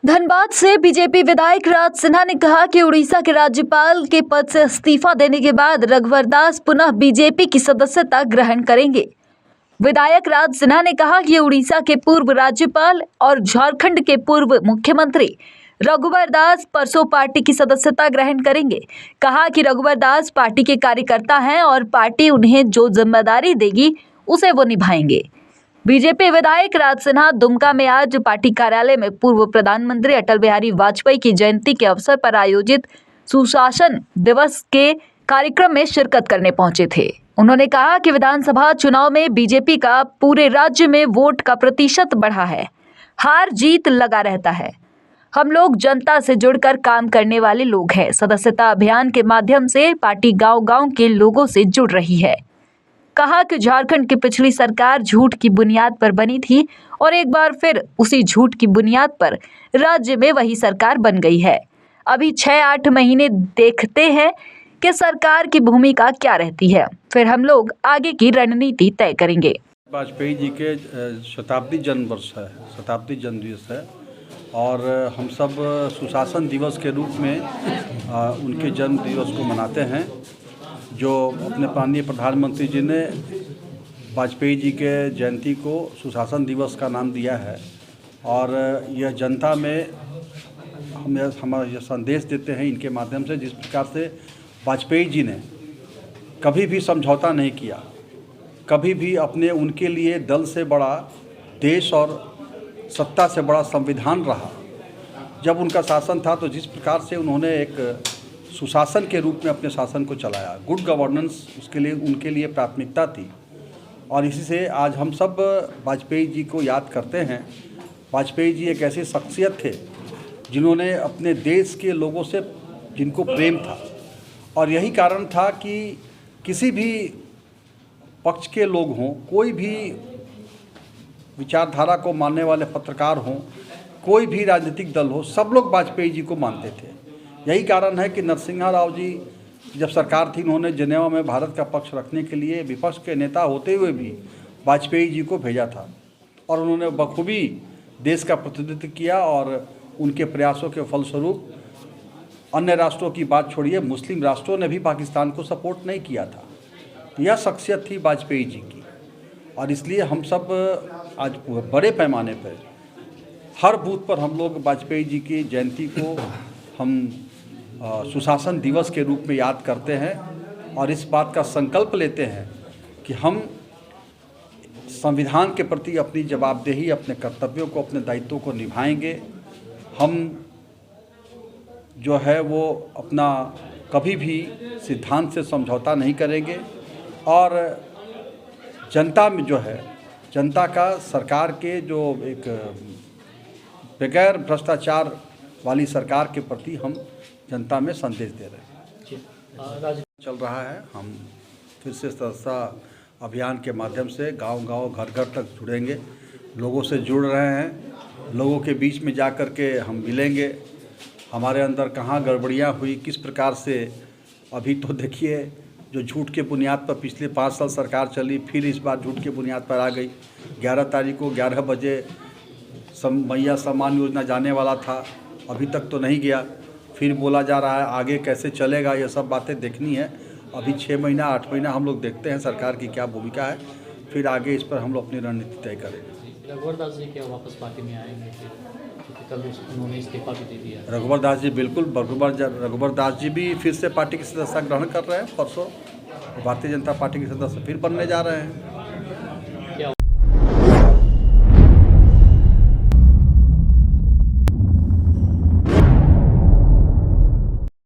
धनबाद से बीजेपी विधायक राज सिन्हा ने कहा कि उड़ीसा के राज्यपाल के पद से इस्तीफा देने के बाद रघुवर दास पुनः बीजेपी की सदस्यता ग्रहण करेंगे। विधायक राज सिन्हा ने कहा कि उड़ीसा के पूर्व राज्यपाल और झारखंड के पूर्व मुख्यमंत्री रघुवर दास परसों पार्टी की सदस्यता ग्रहण करेंगे। कहा कि रघुवर दास पार्टी के कार्यकर्ता हैं और पार्टी उन्हें जो जिम्मेदारी देगी उसे वो निभाएंगे। बीजेपी विधायक राज सिन्हा दुमका में आज पार्टी कार्यालय में पूर्व प्रधानमंत्री अटल बिहारी वाजपेयी की जयंती के अवसर पर आयोजित सुशासन दिवस के कार्यक्रम में शिरकत करने पहुंचे थे। उन्होंने कहा कि विधानसभा चुनाव में बीजेपी का पूरे राज्य में वोट का प्रतिशत बढ़ा है, हार जीत लगा रहता है। हम लोग जनता से जुड़कर काम करने वाले लोग हैं। सदस्यता अभियान के माध्यम से पार्टी गांव-गांव के लोगों से जुड़ रही है। कहा कि झारखंड की पिछली सरकार झूठ की बुनियाद पर बनी थी और एक बार फिर उसी झूठ की बुनियाद पर राज्य में वही सरकार बन गई है। अभी 6-8 महीने देखते हैं कि सरकार की भूमिका क्या रहती है, फिर हम लोग आगे की रणनीति तय करेंगे। वाजपेयी जी के शताब्दी जन्मदिवस है और हम सब सुशासन दिवस के रूप में उनके जन्म दिवस को मनाते हैं। जो अपने माननीय प्रधानमंत्री जी ने वाजपेयी जी के जयंती को सुशासन दिवस का नाम दिया है और यह जनता में हमारा यह संदेश देते हैं इनके माध्यम से, जिस प्रकार से वाजपेयी जी ने कभी भी समझौता नहीं किया, कभी भी अपने उनके लिए दल से बड़ा देश और सत्ता से बड़ा संविधान रहा। जब उनका शासन था तो जिस प्रकार से उन्होंने एक सुशासन के रूप में अपने शासन को चलाया, गुड गवर्नेंस उसके लिए उनके लिए प्राथमिकता थी और इसी से आज हम सब वाजपेयी जी को याद करते हैं। वाजपेयी जी एक ऐसे शख्सियत थे जिन्होंने अपने देश के लोगों से जिनको प्रेम था और यही कारण था कि किसी भी पक्ष के लोग हों, कोई भी विचारधारा को मानने वाले पत्रकार हों, कोई भी राजनीतिक दल हो, सब लोग वाजपेयी जी को मानते थे। यही कारण है कि नरसिम्हा राव जी जब सरकार थी उन्होंने जिनेवा में भारत का पक्ष रखने के लिए विपक्ष के नेता होते हुए भी वाजपेयी जी को भेजा था और उन्होंने बखूबी देश का प्रतिनिधित्व किया और उनके प्रयासों के फलस्वरूप अन्य राष्ट्रों की बात छोड़िए, मुस्लिम राष्ट्रों ने भी पाकिस्तान को सपोर्ट नहीं किया था। यह शख्सियत थी वाजपेयी जी की और इसलिए हम सब आज बड़े पैमाने पर हर बूथ पर हम लोग वाजपेयी जी की जयंती को हम सुशासन दिवस के रूप में याद करते हैं और इस बात का संकल्प लेते हैं कि हम संविधान के प्रति अपनी जवाबदेही, अपने कर्तव्यों को, अपने दायित्वों को निभाएंगे। हम जो है वो अपना कभी भी सिद्धांत से समझौता नहीं करेंगे और जनता में जो है, जनता का सरकार के जो एक बगैर भ्रष्टाचार वाली सरकार के प्रति हम जनता में संदेश दे रहे हैं। चल रहा है, हम फिर से सदस्यता अभियान के माध्यम से गांव-गांव, घर-घर तक जुड़ेंगे, लोगों से जुड़ रहे हैं, लोगों के बीच में जा कर के हम मिलेंगे, हमारे अंदर कहाँ गड़बड़ियाँ हुई, किस प्रकार से। अभी तो देखिए जो झूठ के बुनियाद पर पिछले 5 साल सरकार चली, फिर इस बार झूठ के बुनियाद पर आ गई। 11 तारीख को 11 बजे मैया सम्मान योजना जाने वाला था, अभी तक तो नहीं गया, फिर बोला जा रहा है आगे कैसे चलेगा। ये सब बातें देखनी है। अभी 6 महीना 8 महीना हम लोग देखते हैं सरकार की क्या भूमिका है, फिर आगे इस पर हम लोग अपनी रणनीति तय करेंगे। रघुवर दास जी क्या वापस पार्टी में आएंगे? क्योंकि कल उन्होंने इस्तीफा भी दे दिया। रघुवर दास जी बिल्कुल, रघुवर दास जी भी फिर से पार्टी की सदस्यता ग्रहण कर रहे हैं। परसों भारतीय जनता पार्टी के सदस्य फिर बनने जा रहे हैं।